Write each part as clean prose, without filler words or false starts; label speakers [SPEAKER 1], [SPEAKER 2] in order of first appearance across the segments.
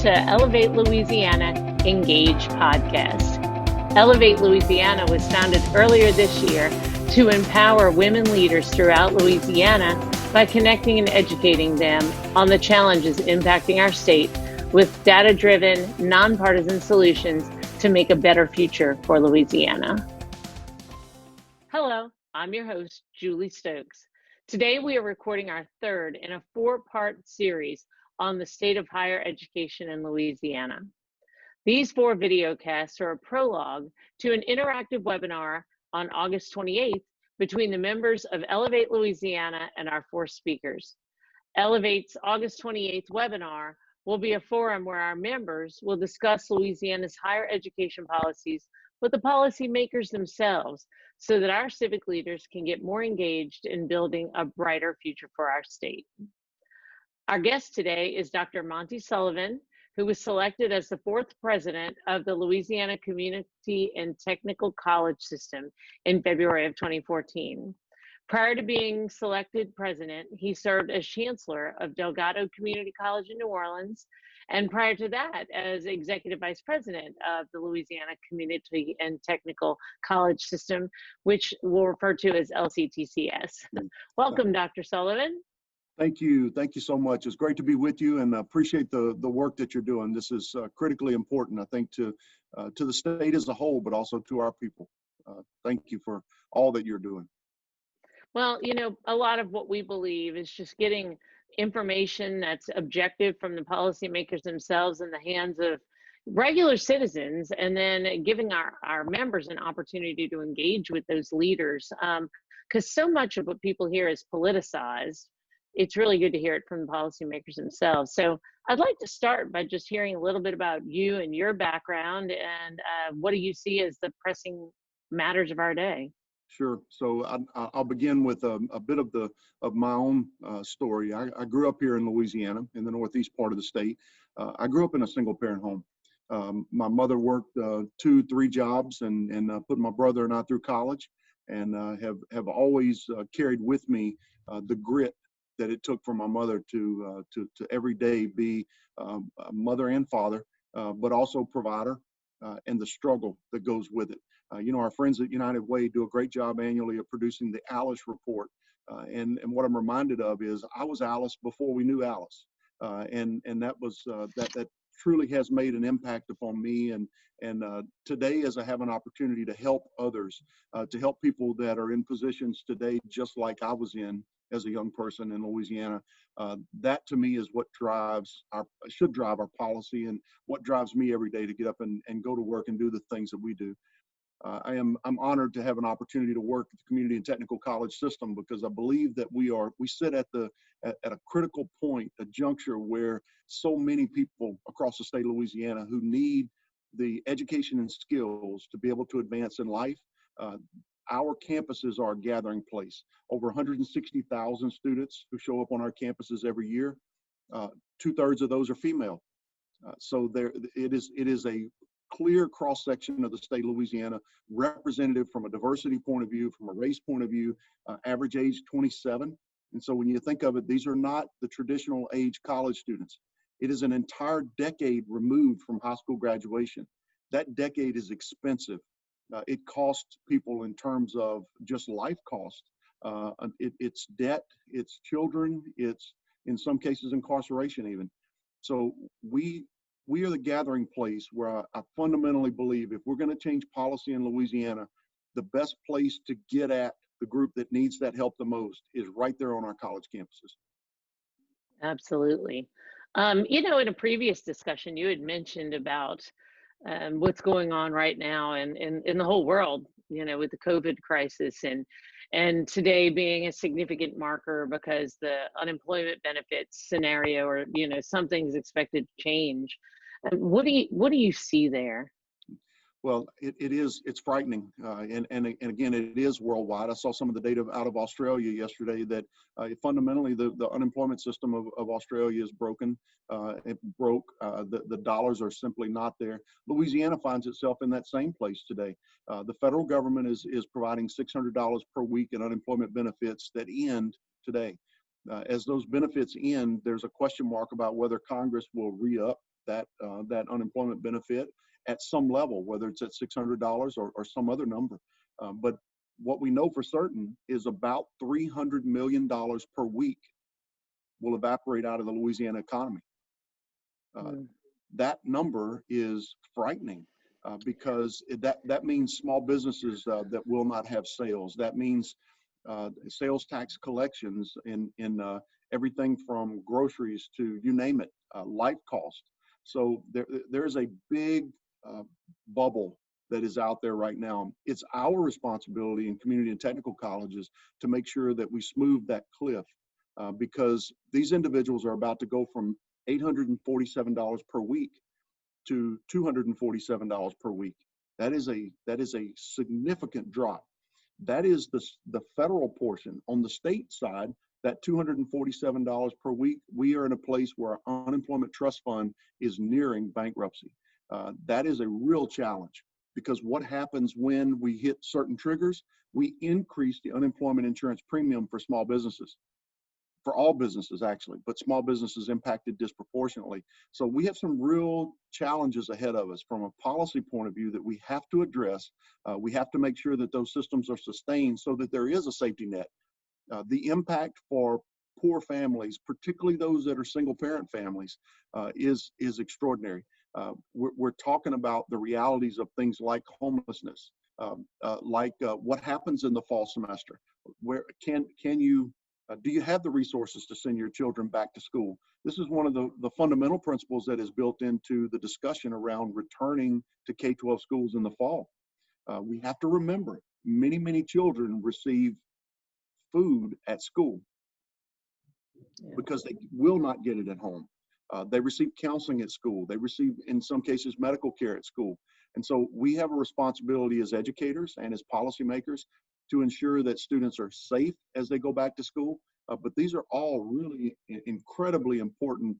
[SPEAKER 1] to Elevate Louisiana Engage podcast. Elevate Louisiana was founded earlier this year to empower women leaders throughout Louisiana by connecting and educating them on the challenges impacting our state with data-driven, nonpartisan solutions to make a better future for Louisiana. Hello, I'm your host, Julie Stokes. Today we are recording our third in a four-part series on the state of higher education in Louisiana. These four videocasts are a prologue to an interactive webinar on August 28th between the members of Elevate Louisiana and our four speakers. Elevate's August 28th webinar will be a forum where our members will discuss Louisiana's higher education policies with the policymakers themselves so that our civic leaders can get more engaged in building a brighter future for our state. Our guest today is Dr. Monty Sullivan, who was selected as the fourth president of the Louisiana Community and Technical College System in February of 2014. Prior to being selected president, he served as chancellor of Delgado Community College in New Orleans, and prior to that, as executive vice president of the Louisiana Community and Technical College System, which we'll refer to as LCTCS. Welcome, Dr. Sullivan.
[SPEAKER 2] Thank you. Thank you so much. It's great to be with you and appreciate the work that you're doing. This is critically important, I think, to the state as a whole, but also to our people. Thank you for all that you're doing.
[SPEAKER 1] Well, you know, a lot of what we believe is just getting information that's objective from the policymakers themselves in the hands of regular citizens, and then giving our members an opportunity to engage with those leaders. Because so much of what people hear is politicized. It's really good to hear it from the policymakers themselves. So I'd like to start by just hearing a little bit about you and your background, and what do you see as the pressing matters of our day?
[SPEAKER 2] Sure. So I'll begin with a bit of my own story. I grew up here in Louisiana, in the northeast part of the state. I grew up in a single parent home. My mother worked 2-3 jobs and put my brother and I through college, and have always carried with me the grit that it took for my mother to every day be a mother and father, but also provider, and the struggle that goes with it. You know, our friends at United Way do a great job annually of producing the Alice report. And what I'm reminded of is I was Alice before we knew Alice. And that was, that truly has made an impact upon me. And today, as I have an opportunity to help others, to help people that are in positions today, just like I was in as a young person in Louisiana, that to me is what should drive our policy, and what drives me every day to get up and go to work and do the things that we do. I'm honored to have an opportunity to work at the Community and Technical College System, because I believe that we sit at a critical point, a juncture where so many people across the state of Louisiana who need the education and skills to be able to advance in life. Our campuses are a gathering place. Over 160,000 students who show up on our campuses every year. 2/3 of those are female. So it is a clear cross-section of the state of Louisiana, representative from a diversity point of view, from a race point of view, average age 27. And so when you think of it, these are not the traditional age college students. It is an entire decade removed from high school graduation. That decade is expensive. It costs people in terms of just life cost. It's debt, it's children, it's in some cases incarceration even. So we are the gathering place where I fundamentally believe if we're going to change policy in Louisiana, the best place to get at the group that needs that help the most is right there on our college campuses.
[SPEAKER 1] Absolutely. You know, in a previous discussion, you had mentioned about what's going on right now in the whole world, you know, with the COVID crisis, and today being a significant marker because the unemployment benefits scenario, or, you know, something's expected to change. What do you see there?
[SPEAKER 2] Well, it's frightening. And again, it is worldwide. I saw some of the data out of Australia yesterday that fundamentally the unemployment system of Australia is broken. It broke. The dollars are simply not there. Louisiana finds itself in that same place today. The federal government is providing $600 per week in unemployment benefits that end today. As those benefits end, there's a question mark about whether Congress will re-up that unemployment benefit at some level, whether it's at $600 or some other number. But what we know for certain is about $300 million per week will evaporate out of the Louisiana economy. That number is frightening because that means small businesses that will not have sales. That means sales tax collections in everything from groceries to, you name it, life cost. So there's a big bubble that is out there right now. It's our responsibility in community and technical colleges to make sure that we smooth that cliff because these individuals are about to go from $847 per week to $247 per week. That is a significant drop. That is the federal portion. On the state side, that $247 per week, we are in a place where our unemployment trust fund is nearing bankruptcy. That is a real challenge because what happens when we hit certain triggers, we increase the unemployment insurance premium for small businesses, for all businesses actually, but small businesses impacted disproportionately. So we have some real challenges ahead of us from a policy point of view that we have to address. We have to make sure that those systems are sustained so that there is a safety net. The impact for poor families, particularly those that are single parent families, is extraordinary. We're talking about the realities of things like homelessness, like what happens in the fall semester. Where can you do you have the resources to send your children back to school? This is one of the fundamental principles that is built into the discussion around returning to K-12 schools in the fall. We have to remember many children receive food at school because they will not get it at home. They receive counseling at school. They receive, in some cases, medical care at school. And so we have a responsibility as educators and as policymakers to ensure that students are safe as they go back to school. But these are all really incredibly important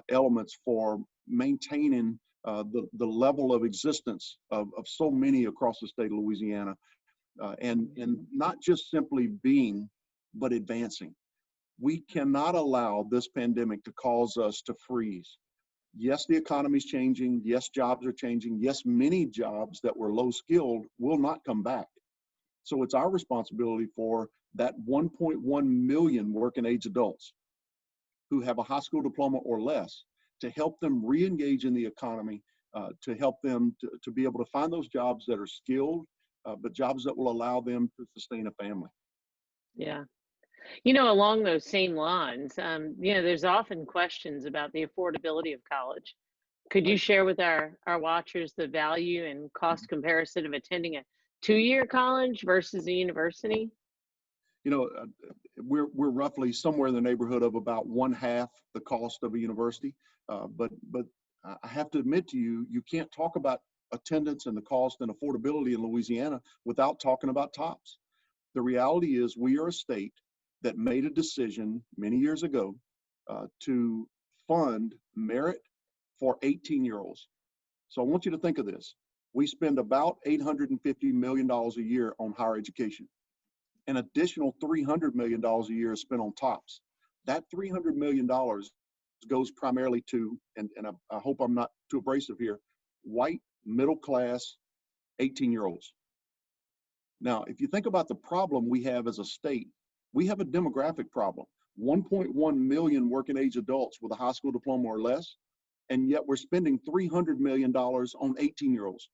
[SPEAKER 2] elements for maintaining the level of existence of so many across the state of Louisiana, and not just simply being, but advancing. We cannot allow this pandemic to cause us to freeze. Yes, the economy's changing. Yes, jobs are changing. Yes, many jobs that were low skilled will not come back. So it's our responsibility for that 1.1 million working age adults who have a high school diploma or less to help them re-engage in the economy, to help them to be able to find those jobs that are skilled, but jobs that will allow them to sustain a family.
[SPEAKER 1] Yeah. You know, along those same lines, there's often questions about the affordability of college. Could you share with our watchers the value and cost comparison of attending a 2-year college versus a university?
[SPEAKER 2] We're roughly somewhere in the neighborhood of about 1/2 the cost of a university. But I have to admit to you, you can't talk about attendance and the cost and affordability in Louisiana without talking about TOPS. The reality is we are a state that made a decision many years ago to fund merit for 18-year-olds. So I want you to think of this. We spend about $850 million a year on higher education. An additional $300 million a year is spent on TOPS. That $300 million goes primarily to, and I hope I'm not too abrasive here, white, middle-class, 18-year-olds. Now, if you think about the problem we have as a state, we have a demographic problem. 1.1 million working age adults with a high school diploma or less, and yet we're spending $300 million on 18-year-olds.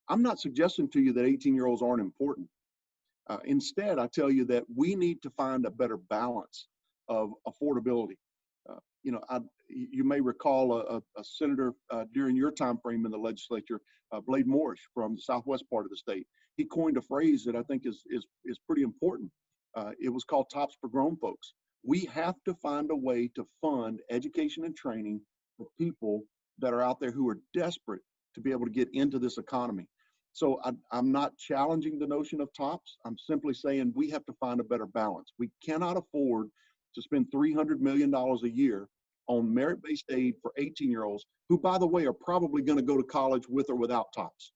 [SPEAKER 2] I'm not suggesting to you that 18-year-olds aren't important. Instead, I tell you that we need to find a better balance of affordability. You may recall a senator during your time frame in the legislature, Blade Morrish from the southwest part of the state. He coined a phrase that I think is pretty important. It was called TOPS for grown folks. We have to find a way to fund education and training for people that are out there who are desperate to be able to get into this economy. So I'm not challenging the notion of TOPS. I'm simply saying we have to find a better balance. We cannot afford to spend $300 million a year on merit-based aid for 18-year-olds who, by the way, are probably going to go to college with or without TOPS.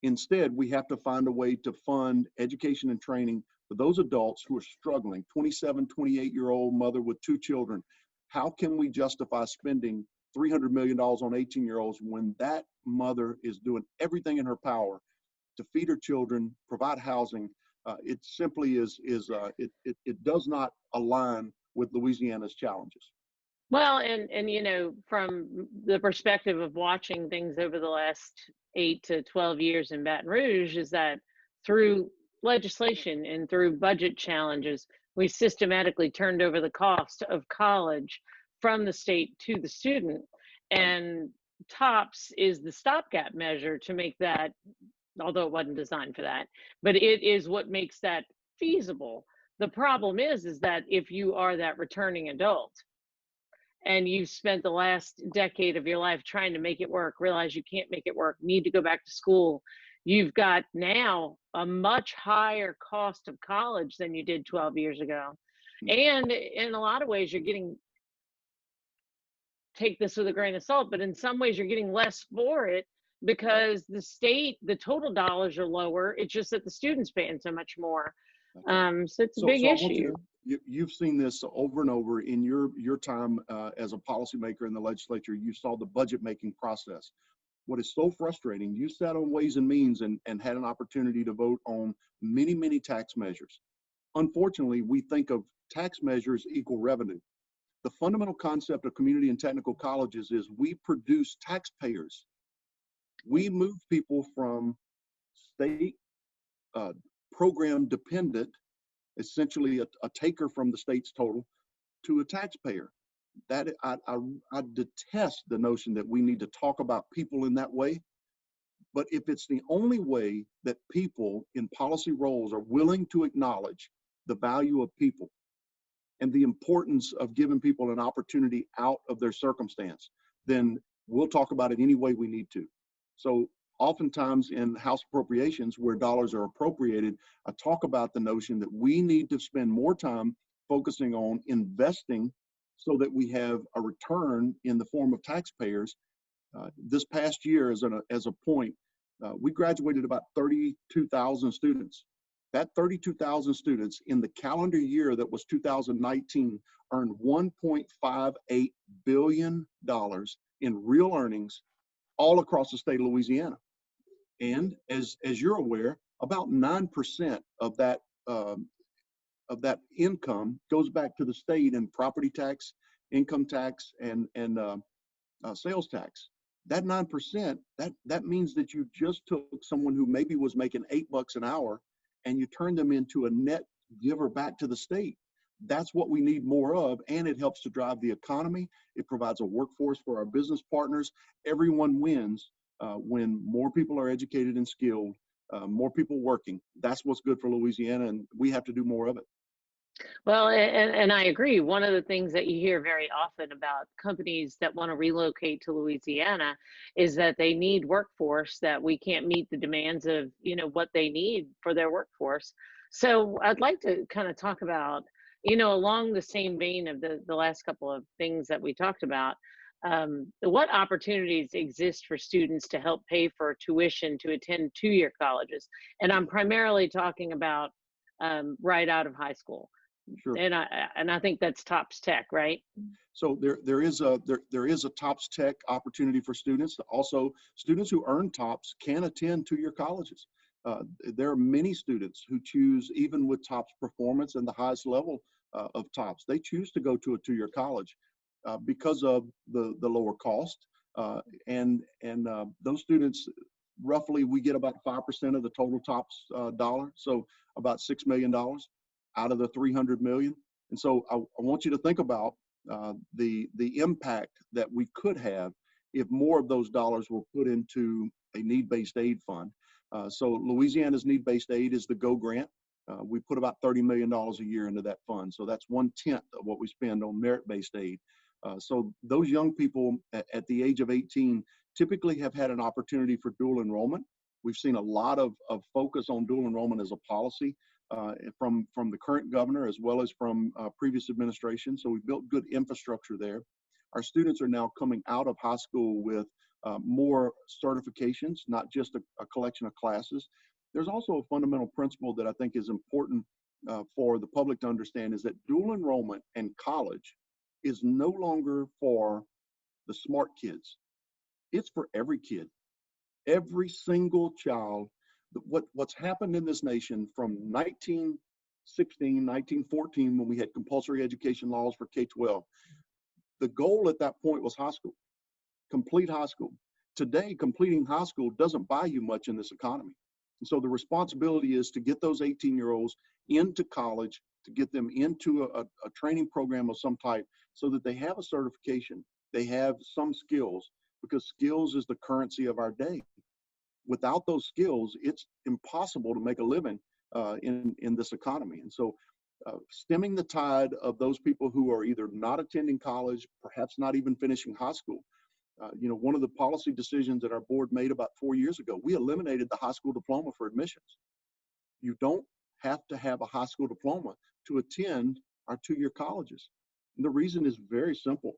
[SPEAKER 2] Instead, we have to find a way to fund education and training for those adults who are struggling, 27, 28-year-old mother with 2 children. How can we justify spending $300 million on 18-year-olds when that mother is doing everything in her power to feed her children, provide housing. It simply it does not align with Louisiana's challenges.
[SPEAKER 1] Well, and you know, from the perspective of watching things over the last 8 to 12 years in Baton Rouge, is that through legislation and through budget challenges, we systematically turned over the cost of college from the state to the student. And TOPS is the stopgap measure to make that, although it wasn't designed for that, but it is what makes that feasible. The problem is that if you are that returning adult and you've spent the last decade of your life trying to make it work, realize you can't make it work, need to go back to school, you've got now a much higher cost of college than you did 12 years ago. And in a lot of ways, you're getting, take this with a grain of salt, but in some ways, you're getting less for it because the state, the total dollars are lower. It's just that the students paying so much more. So it's a big issue.
[SPEAKER 2] You've seen this over and over in your time as a policymaker in the legislature. You saw the budget making process. What is so frustrating, you sat on Ways and Means and had an opportunity to vote on many, many tax measures. Unfortunately, we think of tax measures equal revenue. The fundamental concept of community and technical colleges is we produce taxpayers. We move people from state program dependent, essentially a taker from the state's total, to a taxpayer. That I detest the notion that we need to talk about people in that way. But if it's the only way that people in policy roles are willing to acknowledge the value of people and the importance of giving people an opportunity out of their circumstance, then we'll talk about it any way we need to. So oftentimes in House appropriations where dollars are appropriated, I talk about the notion that we need to spend more time focusing on investing so that we have a return in the form of taxpayers. This past year, as a point, we graduated about 32,000 students. That 32,000 students in the calendar year that was 2019 earned $1.58 billion in real earnings all across the state of Louisiana. And as you're aware, about 9% of that income goes back to the state in property tax, income tax, and sales tax. That 9%, that means that you just took someone who maybe was making $8 an hour and you turned them into a net giver back to the state. That's what we need more of, and it helps to drive the economy. It provides a workforce for our business partners. Everyone wins when more people are educated and skilled, more people working. That's what's good for Louisiana, and we have to do more of it.
[SPEAKER 1] Well, and I agree. One of the things that you hear very often about companies that want to relocate to Louisiana is that they need workforce, that we can't meet the demands of, you know, what they need for their workforce. So I'd like to kind of talk about, you know, along the same vein of the last couple of things that we talked about, what opportunities exist for students to help pay for tuition to attend two-year colleges? And I'm primarily talking about right out of high school.
[SPEAKER 2] Sure.
[SPEAKER 1] And I think that's TOPS Tech, right?
[SPEAKER 2] So there is a TOPS Tech opportunity for students. Also, students who earn TOPS can attend two-year colleges. There are many students who choose, even with TOPS performance and the highest level of TOPS, they choose to go to a two-year college because of the lower cost. And those students, roughly, we get about 5% of the total TOPS dollar, so about $6 million out of the 300 million. And so I want you to think about the impact that we could have if more of those dollars were put into a need-based aid fund. So Louisiana's need-based aid is the GO grant. We put about $30 million a year into that fund. So that's 1/10 of what we spend on merit-based aid. So those young people at the age of 18 typically have had an opportunity for dual enrollment. We've seen a lot of focus on dual enrollment as a policy from the current governor as well as from previous administration. So we built good infrastructure there. Our students are now coming out of high school with more certifications, not just a collection of classes. There's also a fundamental principle that I think is important for the public to understand, is that dual enrollment and college is no longer for the smart kids. It's for every kid, every single child. What's happened in this nation from 1916, 1914, when we had compulsory education laws for K-12, the goal at that point was high school, complete high school. Today, completing high school doesn't buy you much in this economy. And so the responsibility is to get those 18-year-olds into college, to get them into a training program of some type so that they have a certification, they have some skills, because skills is the currency of our day. Without those skills, it's impossible to make a living in this economy. And so stemming the tide of those people who are either not attending college, perhaps not even finishing high school. One of the policy decisions that our board made about 4 years ago, we eliminated the high school diploma for admissions. You don't have to have a high school diploma to attend our 2-year colleges. And the reason is very simple.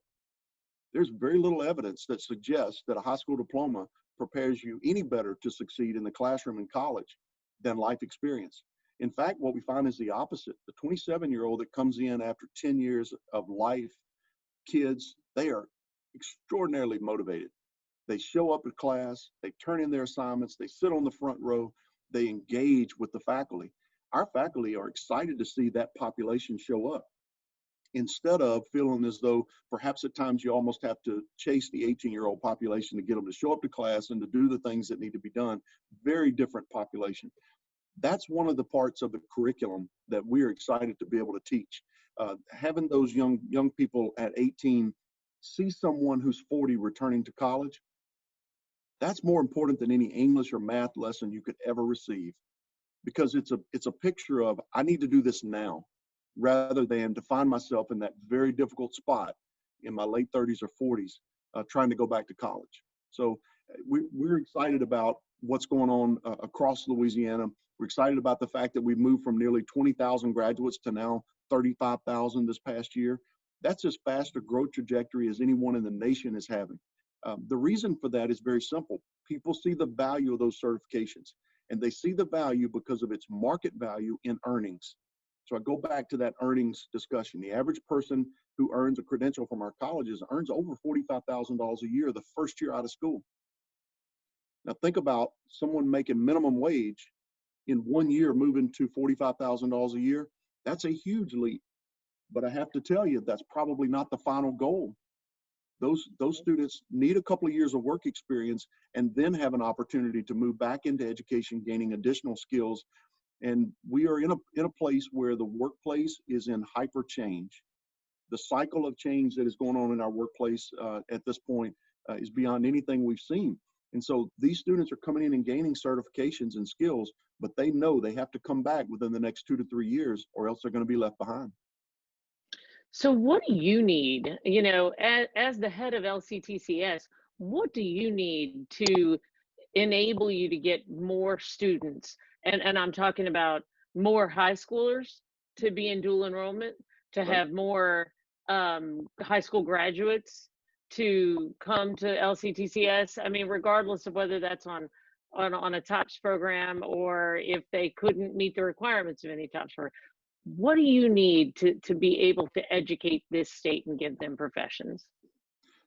[SPEAKER 2] There's very little evidence that suggests that a high school diploma prepares you any better to succeed in the classroom in college than life experience. In fact, what we find is the opposite. The 27-year-old that comes in after 10 years of life, kids, they are extraordinarily motivated. They show up at class, they turn in their assignments, they sit on the front row, they engage with the faculty. Our faculty are excited to see that population show up, instead of feeling as though perhaps at times you almost have to chase the 18-year-old population to get them to show up to class and to do the things that need to be done. Very different population. That's one of the parts of the curriculum that we're excited to be able to teach. Having those young people at 18 see someone who's 40 returning to college, that's more important than any English or math lesson you could ever receive, because it's a picture of, I need to do this now, rather than to find myself in that very difficult spot in my late 30s or 40s, trying to go back to college. So we're excited about what's going on across Louisiana. We're excited about the fact that we've moved from nearly 20,000 graduates to now 35,000 this past year. That's as fast a growth trajectory as anyone in the nation is having. The reason for that is very simple. People see the value of those certifications, and they see the value because of its market value in earnings. So I go back to that earnings discussion. The average person who earns a credential from our colleges earns over $45,000 a year the first year out of school. Now think about someone making minimum wage in 1 year moving to $45,000 a year. That's a huge leap. But I have to tell you, that's probably not the final goal. Those students need a couple of years of work experience and then have an opportunity to move back into education, gaining additional skills. And we are in a place where the workplace is in hyper change. The cycle of change that is going on in our workplace at this point is beyond anything we've seen. And so these students are coming in and gaining certifications and skills, but they know they have to come back within the next 2 to 3 years, or else they're going to be left behind.
[SPEAKER 1] So what do you need, as the head of LCTCS, what do you need to enable you to get more students? And I'm talking about more high schoolers to be in dual enrollment, to
[SPEAKER 2] Right.
[SPEAKER 1] have more high school graduates to come to LCTCS. I mean, regardless of whether that's on a TOPS program or if they couldn't meet the requirements of any TOPS program. What do you need to be able to educate this state and give them professions?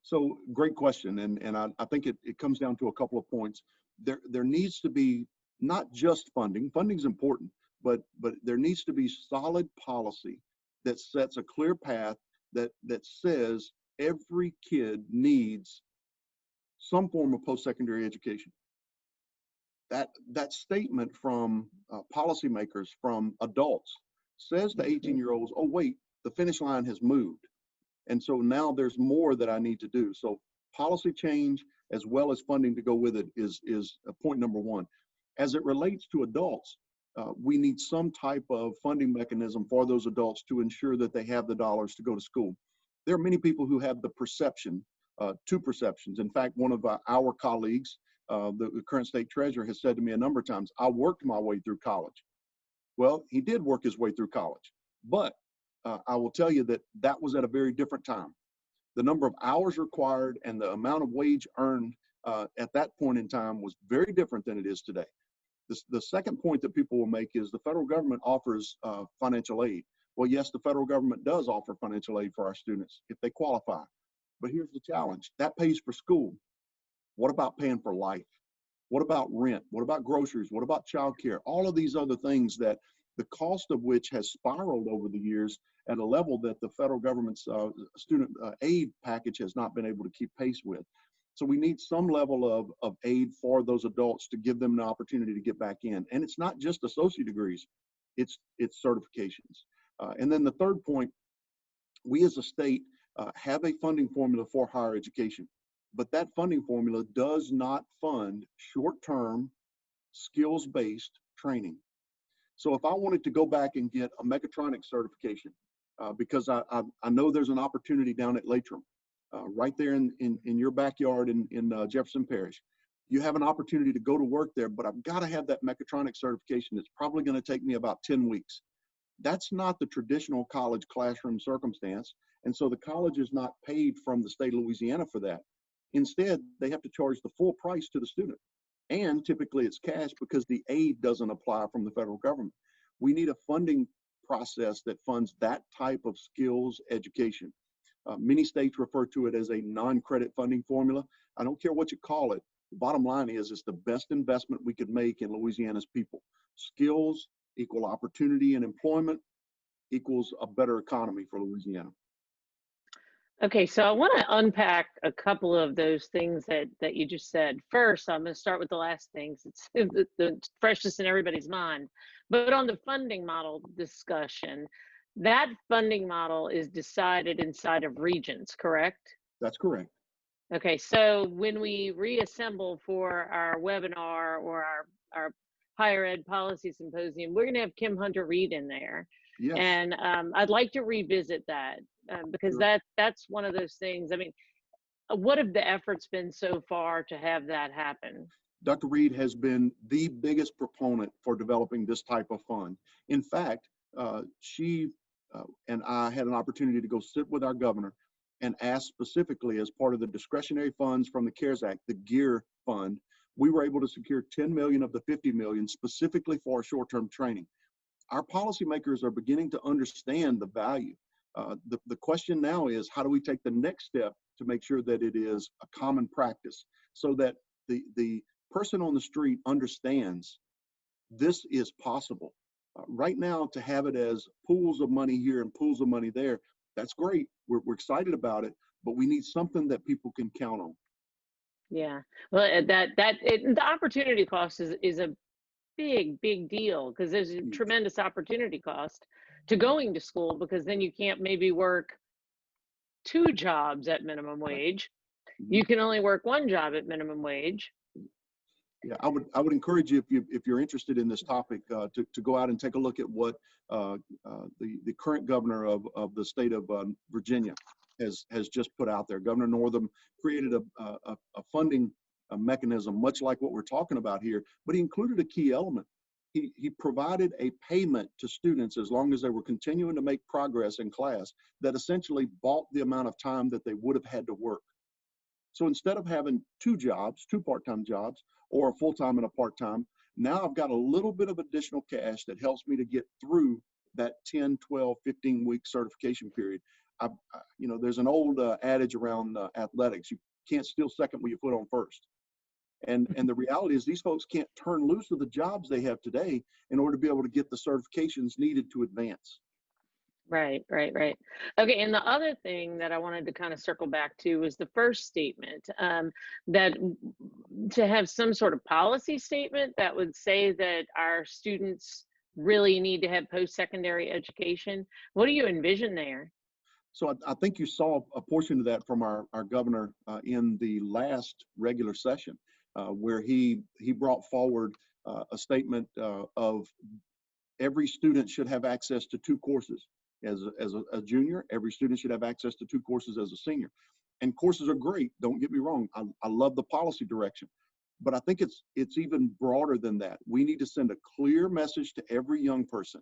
[SPEAKER 2] So great question. And I think it comes down to a couple of points. There needs to be not just funding. Funding's important, but there needs to be solid policy that sets a clear path that says every kid needs some form of post-secondary education. That statement from policymakers, from adults, says to 18-year-olds, oh, wait, the finish line has moved. And so now there's more that I need to do. So policy change as well as funding to go with it is point number one. As it relates to adults, we need some type of funding mechanism for those adults to ensure that they have the dollars to go to school. There are many people who have the perception, two perceptions. In fact, one of our colleagues, the current state treasurer, has said to me a number of times, I worked my way through college. Well, he did work his way through college, but I will tell you that was at a very different time. The number of hours required and the amount of wage earned at that point in time was very different than it is today. The second point that people will make is the federal government offers financial aid. Well, yes, the federal government does offer financial aid for our students if they qualify. But here's the challenge. That pays for school. What about paying for life? What about rent? What about groceries? What about childcare? All of these other things that the cost of which has spiraled over the years at a level that the federal government's student aid package has not been able to keep pace with. So we need some level of aid for those adults to give them an opportunity to get back in. And it's not just associate degrees, it's certifications. And then the third point, we as a state have a funding formula for higher education, but that funding formula does not fund short-term skills-based training. So if I wanted to go back and get a mechatronics certification, because I know there's an opportunity down at Latrim, right there in your backyard in Jefferson Parish, you have an opportunity to go to work there, but I've got to have that mechatronics certification. It's probably going to take me about 10 weeks. That's not the traditional college classroom circumstance. And so the college is not paid from the state of Louisiana for that. Instead, they have to charge the full price to the student. And typically it's cash because the aid doesn't apply from the federal government. We need a funding process that funds that type of skills education. Many states refer to it as a non-credit funding formula. I don't care what you call it. The bottom line is it's the best investment we could make in Louisiana's people. Skills equal opportunity and employment equals a better economy for Louisiana.
[SPEAKER 1] Okay, so I want to unpack a couple of those things that you just said. First, I'm going to start with the last things. It's the freshest in everybody's mind. But on the funding model discussion, that funding model is decided inside of regions, correct?
[SPEAKER 2] That's correct.
[SPEAKER 1] Okay, so when we reassemble for our webinar or our higher ed policy symposium, we're going to have Kim Hunter-Reid in there.
[SPEAKER 2] Yes.
[SPEAKER 1] And I'd like to revisit that because
[SPEAKER 2] Sure.
[SPEAKER 1] that's one of those things. I mean, what have the efforts been so far to have that happen?
[SPEAKER 2] Dr. Reid has been the biggest proponent for developing this type of fund. In fact, she and I had an opportunity to go sit with our governor and ask specifically, as part of the discretionary funds from the CARES Act, the GEAR fund, we were able to secure 10 million of the 50 million specifically for short-term training. Our policymakers are beginning to understand the value. The question now is, how do we take the next step to make sure that it is a common practice so that the person on the street understands this is possible. Right now, to have it as pools of money here and pools of money there, that's great. We're excited about it, but we need something that people can count on.
[SPEAKER 1] Yeah, well, the opportunity cost is a big deal because there's a tremendous opportunity cost to going to school, because then you can't maybe work 2 jobs at minimum wage. You can only work 1 job at minimum wage.
[SPEAKER 2] Yeah, I would encourage you, if you're interested in this topic, to go out and take a look at what the current governor of the state of Virginia has just put out there. Governor Northam created a funding mechanism much like what we're talking about here, but he included a key element. He provided a payment to students as long as they were continuing to make progress in class that essentially bought the amount of time that they would have had to work. So instead of having 2 jobs, 2 part-time jobs, or a full-time and a part-time, now I've got a little bit of additional cash that helps me to get through that 10, 12, 15-week certification period. There's an old adage around athletics: you can't steal second when you put on first. And the reality is these folks can't turn loose of the jobs they have today in order to be able to get the certifications needed to advance.
[SPEAKER 1] Right. Okay, and the other thing that I wanted to kind of circle back to was the first statement, that to have some sort of policy statement that would say that our students really need to have post-secondary education. What do you envision there?
[SPEAKER 2] So I think you saw a portion of that from our governor in the last regular session, where he brought forward a statement of every student should have access to 2 courses. As a junior, every student should have access to 2 courses as a senior. And courses are great, don't get me wrong. I love the policy direction, but I think it's even broader than that. We need to send a clear message to every young person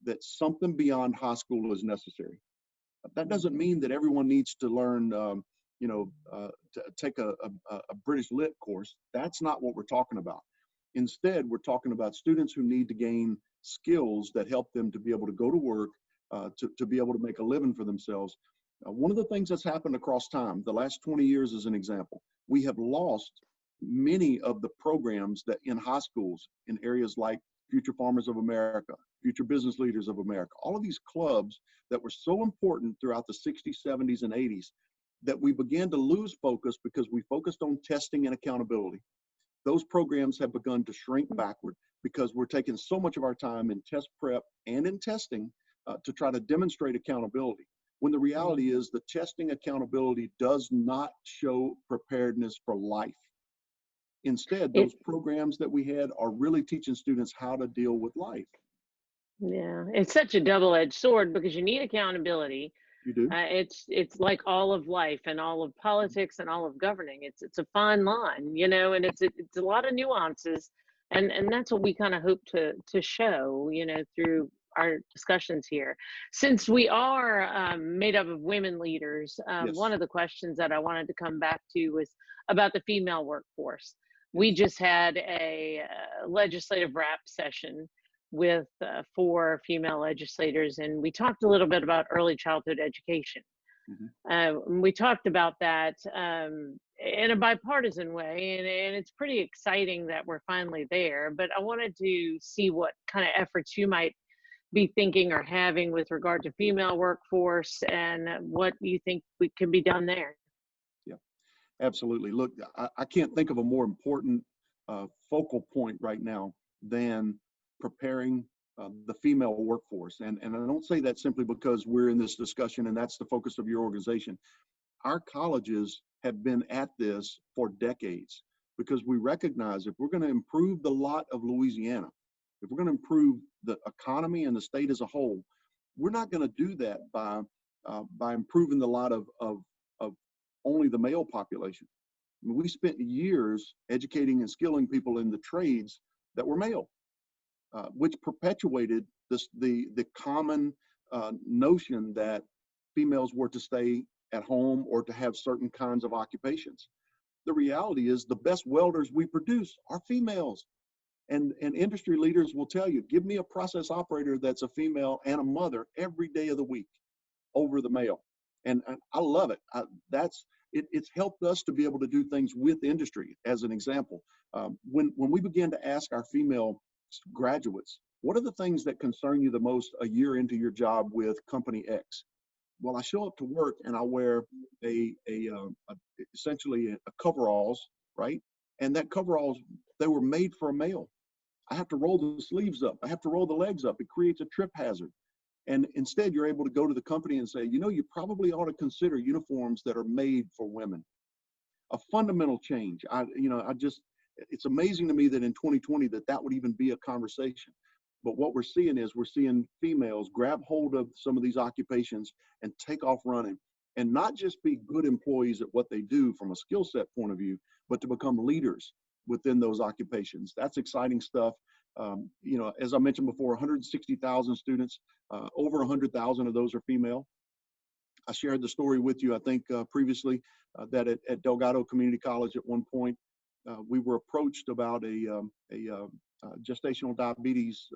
[SPEAKER 2] that something beyond high school is necessary. That doesn't mean that everyone needs to learn, to take a British Lit course. That's not what we're talking about. Instead, we're talking about students who need to gain skills that help them to be able to go to work, to be able to make a living for themselves. One of the things that's happened across time, the last 20 years as an example, we have lost many of the programs that in high schools in areas like Future Farmers of America, Future Business Leaders of America, all of these clubs that were so important throughout the 60s, 70s, and 80s, that we began to lose focus because we focused on testing and accountability. Those programs have begun to shrink backward because we're taking so much of our time in test prep and in testing to try to demonstrate accountability. When the reality is the testing accountability does not show preparedness for life. Instead, those programs that we had are really teaching students how to deal with life.
[SPEAKER 1] Yeah, it's such a double-edged sword because you need accountability.
[SPEAKER 2] You do?
[SPEAKER 1] It's like all of life and all of politics and all of governing. It's a fine line, you know, and it's a lot of nuances, and that's what we kind of hope to show, you know, through our discussions here. Since we are made up of women leaders,
[SPEAKER 2] Yes.
[SPEAKER 1] one of the questions that I wanted to come back to was about the female workforce. We just had a legislative wrap session with 4 female legislators, and we talked a little bit about early childhood education. We talked about that in a bipartisan way, and it's pretty exciting that we're finally there. But I wanted to see what kind of efforts you might be thinking or having with regard to female workforce and what you think can be done there.
[SPEAKER 2] Yeah, absolutely. Look, I can't think of a more important focal point right now than preparing the female workforce. And I don't say that simply because we're in this discussion and that's the focus of your organization. Our colleges have been at this for decades because we recognize if we're going to improve the lot of Louisiana, if we're going to improve the economy and the state as a whole, we're not going to do that by improving the lot of only the male population. I mean, we spent years educating and skilling people in the trades that were male, which perpetuated the common notion that females were to stay at home or to have certain kinds of occupations. The reality is the best welders we produce are females. And industry leaders will tell you, give me a process operator that's a female and a mother every day of the week over the male. And I love it. It's helped us to be able to do things with industry. As an example, when we began to ask our female graduates, what are the things that concern you the most a year into your job with company X? Well, I show up to work and I wear essentially a coveralls, right? And that coveralls, they were made for a male. I have to roll the sleeves up. I have to roll the legs up. It creates a trip hazard. And instead, you're able to go to the company and say, you know, you probably ought to consider uniforms that are made for women. A fundamental change. It's amazing to me that in 2020 that would even be a conversation. But what we're seeing is we're seeing females grab hold of some of these occupations and take off running, and not just be good employees at what they do from a skill set point of view, but to become leaders within those occupations. That's exciting stuff. As I mentioned before, 160,000 students, over 100,000 of those are female. I shared the story with you, I think, previously, that at Delgado Community College at one point, we were approached about a gestational diabetes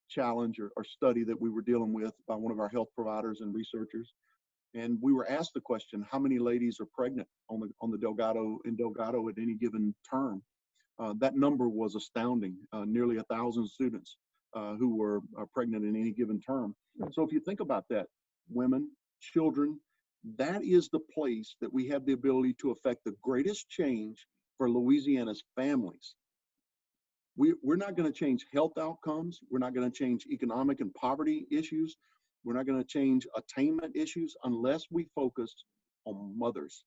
[SPEAKER 2] challenge or study that we were dealing with by one of our health providers and researchers. And we were asked the question, how many ladies are pregnant on the Delgado at any given term? That number was astounding, nearly 1,000 students who were pregnant in any given term. So if you think about that, women, children, that is the place that we have the ability to affect the greatest change for Louisiana's families. We're not going to change health outcomes. We're not going to change economic and poverty issues. We're not going to change attainment issues unless we focus on mothers.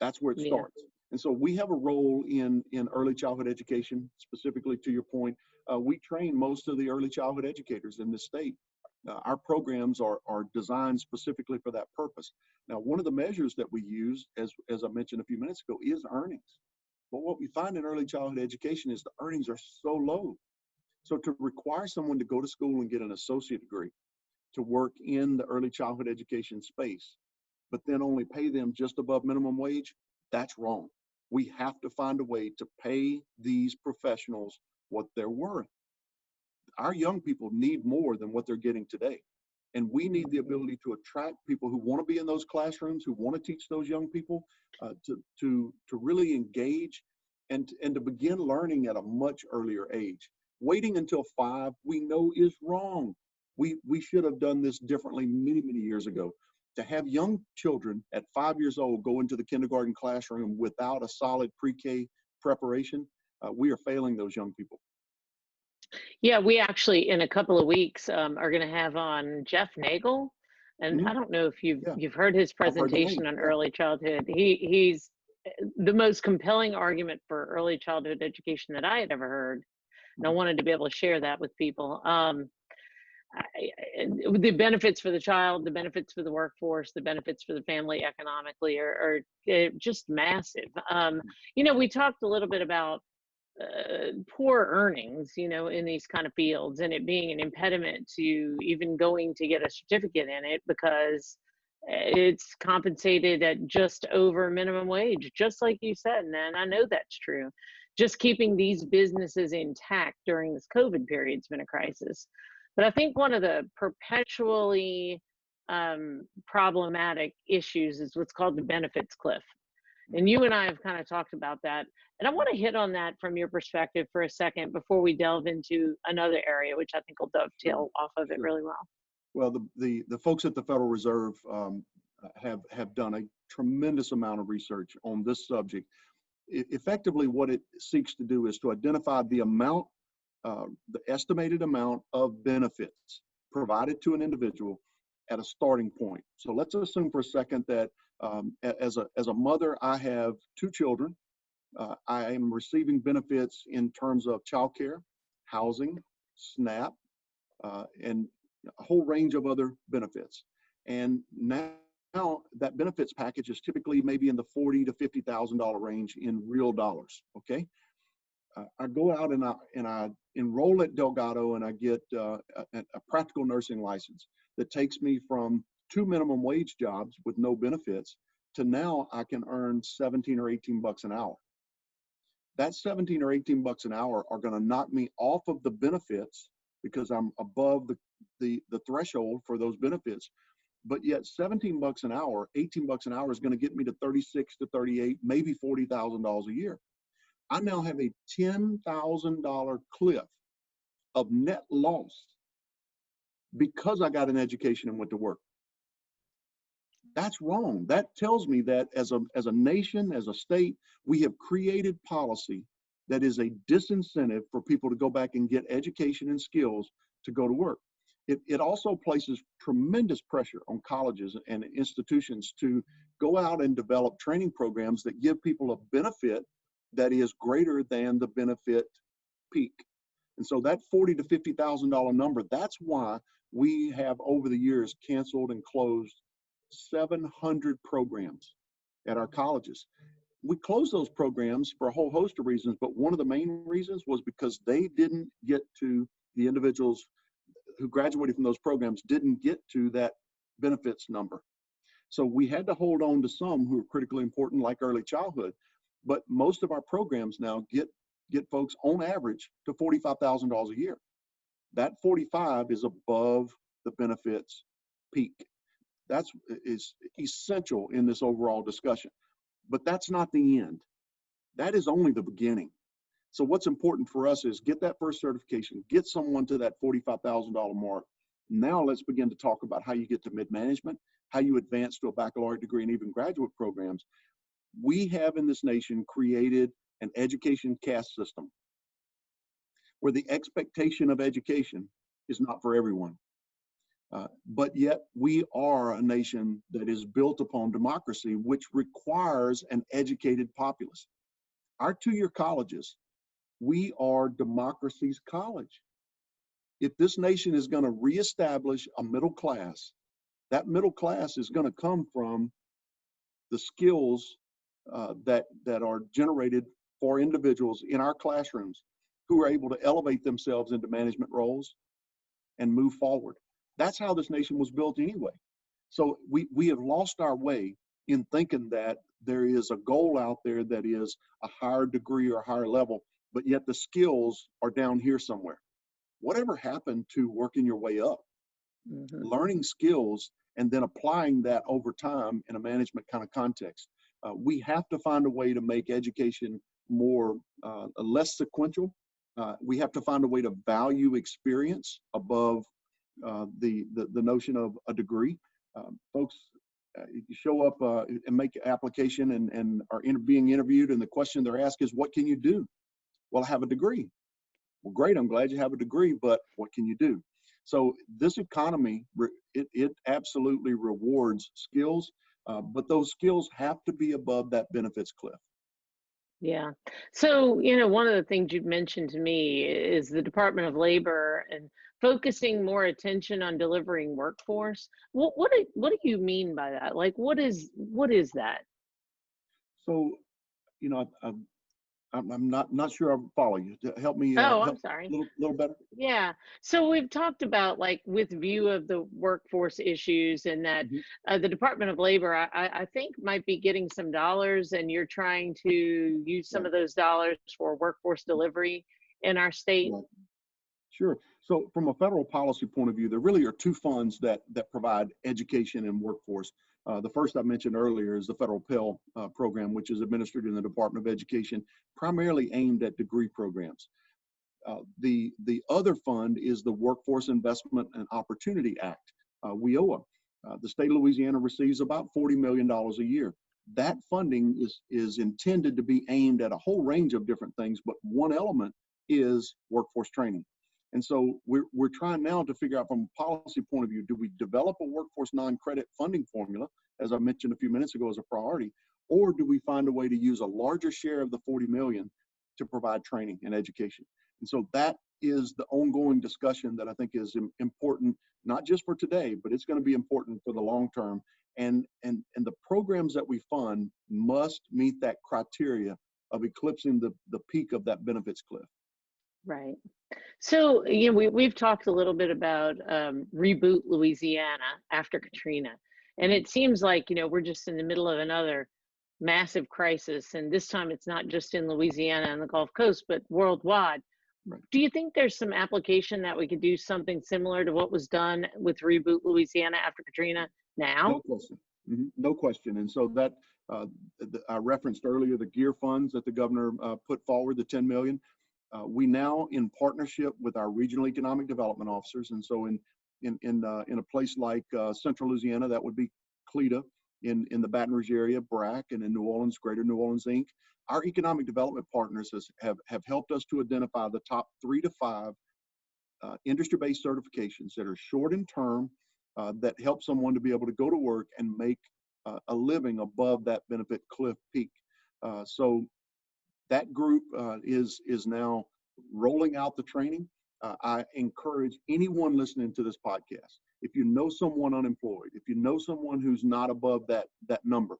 [SPEAKER 2] That's where it starts. And so we have a role in early childhood education, specifically to your point. We train most of the early childhood educators in the state. Our programs are designed specifically for that purpose. Now, one of the measures that we use, as I mentioned a few minutes ago, is earnings. But what we find in early childhood education is the earnings are so low. So to require someone to go to school and get an associate degree, to work in the early childhood education space, but then only pay them just above minimum wage, that's wrong. We have to find a way to pay these professionals what they're worth. Our young people need more than what they're getting today. And we need the ability to attract people who want to be in those classrooms, who want to teach those young people, to really engage and to begin learning at a much earlier age. Waiting until 5, we know, is wrong. We should have done this differently many, many years ago. To have young children at 5 years old go into the kindergarten classroom without a solid pre-K preparation, we are failing those young people.
[SPEAKER 1] Yeah, we actually in a couple of weeks are going to have on Jeff Nagel, and I
[SPEAKER 2] Mhm.
[SPEAKER 1] don't know if
[SPEAKER 2] Yeah,
[SPEAKER 1] you've heard his
[SPEAKER 2] I've heard the
[SPEAKER 1] presentation
[SPEAKER 2] name.
[SPEAKER 1] on
[SPEAKER 2] Yeah.
[SPEAKER 1] early childhood. He's the most compelling argument for early childhood education that I had ever heard, and I
[SPEAKER 2] Mhm.
[SPEAKER 1] wanted to be able to share that with people. The benefits for the child, the benefits for the workforce, the benefits for the family economically are just massive. We talked a little bit about poor earnings, in these kind of fields, and it being an impediment to even going to get a certificate in it because it's compensated at just over minimum wage, just like you said. And I know that's true. Just keeping these businesses intact during this COVID period has been a crisis. But I think one of the perpetually problematic issues is what's called the benefits cliff. And you and I have kind of talked about that. And I want to hit on that from your perspective for a second before we delve into another area, which I think will
[SPEAKER 2] Sure,
[SPEAKER 1] dovetail off of it
[SPEAKER 2] sure.
[SPEAKER 1] really well.
[SPEAKER 2] Well, the folks at the Federal Reserve have done a tremendous amount of research on this subject. Effectively, what it seeks to do is to identify the estimated amount of benefits provided to an individual at a starting point. So let's assume for a second that as a mother, I have 2 children. I am receiving benefits in terms of childcare, housing, SNAP, and a whole range of other benefits. And now that benefits package is typically maybe in the $40,000 to $50,000 range in real dollars. Okay, I go out and I enroll at Delgado, and I get a practical nursing license that takes me from 2 minimum wage jobs with no benefits to now I can earn 17 or 18 bucks an hour. That 17 or 18 bucks an hour are going to knock me off of the benefits because I'm above the threshold for those benefits. But yet 17 bucks an hour, 18 bucks an hour is going to get me to 36 to 38, maybe $40,000 a year. I now have a $10,000 cliff of net loss because I got an education and went to work. That's wrong. That tells me that as a nation, as a state, we have created policy that is a disincentive for people to go back and get education and skills to go to work. It also places tremendous pressure on colleges and institutions to go out and develop training programs that give people a benefit that is greater than the benefit peak. And so that $40,000 to $50,000 number, that's why we have over the years canceled and closed 700 programs at our colleges. We closed those programs for a whole host of reasons, but one of the main reasons was because they didn't get to the individuals who graduated from those programs didn't get to that benefits number. So we had to hold on to some who are critically important, like early childhood, but most of our programs now get folks on average to $45,000 a year. That 45 is above the benefits peak. That's is essential in this overall discussion. But that's not the end. That is only the beginning. So what's important for us is get that first certification, get someone to that $45,000 mark. Now let's begin to talk about how you get to mid-management, how you advance to a baccalaureate degree and even graduate programs. We have in this nation created an education caste system where the expectation of education is not for everyone. But yet we are a nation that is built upon democracy, which requires an educated populace. Our 2-year colleges, we are democracy's college. If this nation is going to reestablish a middle class, that middle class is going to come from the skills that are generated for individuals in our classrooms who are able to elevate themselves into management roles and move forward. That's how this nation was built anyway. So we have lost our way in thinking that there is a goal out there that is a higher degree or higher level, but yet the skills are down here somewhere. Whatever happened to working your way up?
[SPEAKER 1] Hmm.
[SPEAKER 2] learning skills and then applying that over time in a management kind of context. We have to find a way to make education more less sequential. We have to find a way to value experience above the notion of a degree. Folks you show up and make an application and are being interviewed, and the question they're asked is, what can you do? Well, I have a degree. Well, great, I'm glad you have a degree, but what can you do? So this economy, it absolutely rewards skills, but those skills have to be above that benefits cliff.
[SPEAKER 1] Yeah. So, one of the things you've mentioned to me is the Department of Labor and focusing more attention on delivering workforce. What do you mean by that? Like, what is that?
[SPEAKER 2] So, you know, I'm not sure I follow you. Help me
[SPEAKER 1] Oh, I'm
[SPEAKER 2] help a
[SPEAKER 1] sorry.
[SPEAKER 2] little better.
[SPEAKER 1] Yeah. So we've talked about, like, with view of the workforce issues, and that
[SPEAKER 2] Mhm.
[SPEAKER 1] the Department of Labor, I think, might be getting some dollars, and you're trying to use some
[SPEAKER 2] Right,
[SPEAKER 1] of those dollars for workforce delivery in our state.
[SPEAKER 2] right. Sure. So from a federal policy point of view, there really are two funds that provide education and workforce. The first I mentioned earlier is the federal Pell program, which is administered in the Department of Education, primarily aimed at degree programs. The other fund is the Workforce Investment and Opportunity Act, WIOA. The state of Louisiana receives about $40 million a year. That funding is intended to be aimed at a whole range of different things, but one element is workforce training. And so we're trying now to figure out from a policy point of view, do we develop a workforce non-credit funding formula, as I mentioned a few minutes ago, as a priority, or do we find a way to use a larger share of the 40 million to provide training and education? And so that is the ongoing discussion that I think is important, not just for today, but it's going to be important for the long term. And the programs that we fund must meet that criteria of eclipsing the peak of that benefits cliff.
[SPEAKER 1] Right. So, we've talked a little bit about Reboot Louisiana after Katrina, and
[SPEAKER 2] Mhm.
[SPEAKER 1] it seems like, we're just in the middle of another massive crisis, and this time it's not just in Louisiana and the Gulf Coast, but worldwide.
[SPEAKER 2] Right.
[SPEAKER 1] Do you think there's some application that we could do something similar to what was done with Reboot Louisiana after Katrina now?
[SPEAKER 2] No question. No question. And so that I referenced earlier the gear funds that the governor put forward, the 10 million. We now, in partnership with our regional economic development officers, and so in a place like Central Louisiana, that would be CLEDA, in the Baton Rouge area, BRAC, and in New Orleans, Greater New Orleans Inc. Our economic development partners have helped us to identify the top 3 to 5 industry-based certifications that are short in term, that help someone to be able to go to work and make a living above that benefit cliff peak. So that group is now rolling out the training. I encourage anyone listening to this podcast, if you know someone unemployed, if you know someone who's not above that number,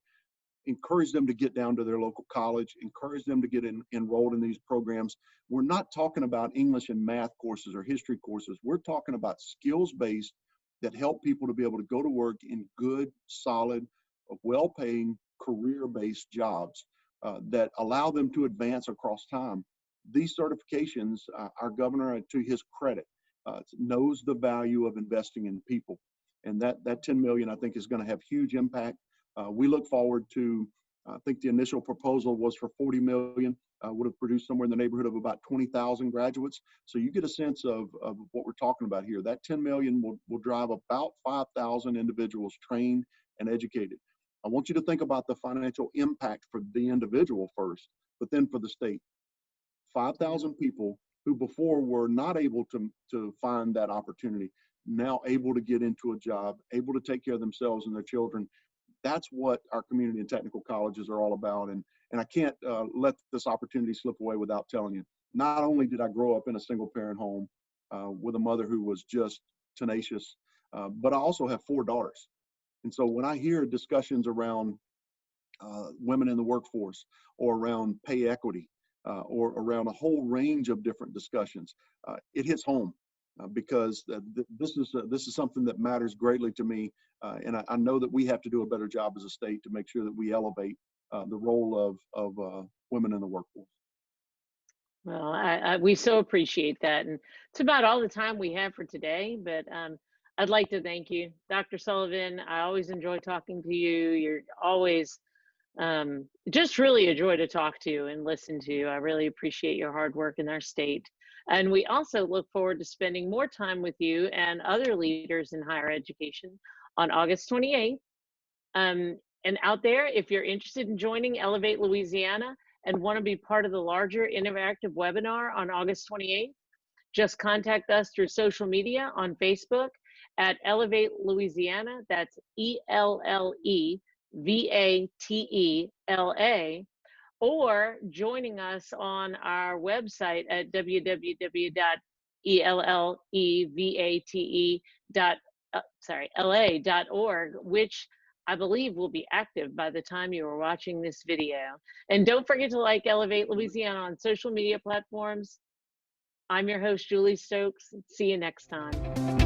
[SPEAKER 2] encourage them to get down to their local college, encourage them to get enrolled in these programs. We're not talking about English and math courses or history courses. We're talking about skills-based that help people to be able to go to work in good, solid, well-paying, career-based jobs that allow them to advance across time. These certifications, our governor, to his credit, knows the value of investing in people. And that 10 million, I think, is going to have huge impact. We look forward to, I think the initial proposal was for 40 million, would have produced somewhere in the neighborhood of about 20,000 graduates. So you get a sense of what we're talking about here. That 10 million will drive about 5,000 individuals trained and educated. I want you to think about the financial impact for the individual first, but then for the state.
[SPEAKER 1] Yeah.
[SPEAKER 2] 5,000 people who before were not able to find that opportunity, now able to get into a job, able to take care of themselves and their children. That's what our community and technical colleges are all about. And I can't let this opportunity slip away without telling you. Not only did I grow up in a single parent home with a mother who was just tenacious, but I also have 4 daughters. And so when I hear discussions around women in the workforce, or around pay equity, or around a whole range of different discussions, it hits home because this is something that matters greatly to me, and I know that we have to do a better job as a state to make sure that we elevate the role of women in the workforce.
[SPEAKER 1] Well, we so appreciate that, and it's about all the time we have for today. But I'd like to thank you, Dr. Sullivan. I always enjoy talking to you. You're always just really a joy to talk to and listen to. I really appreciate your hard work in our state. And we also look forward to spending more time with you and other leaders in higher education on August 28th. And out there, if you're interested in joining Elevate Louisiana and want to be part of the larger interactive webinar on August 28th, just contact us through social media on Facebook at Elevate Louisiana. That's ELLEVATELA, or joining us on our website at www.ellevate.la.org, which I believe will be active by the time you are watching this video. And don't forget to like Elevate Louisiana on social media platforms. I'm your host, Julie Stokes. See you next time.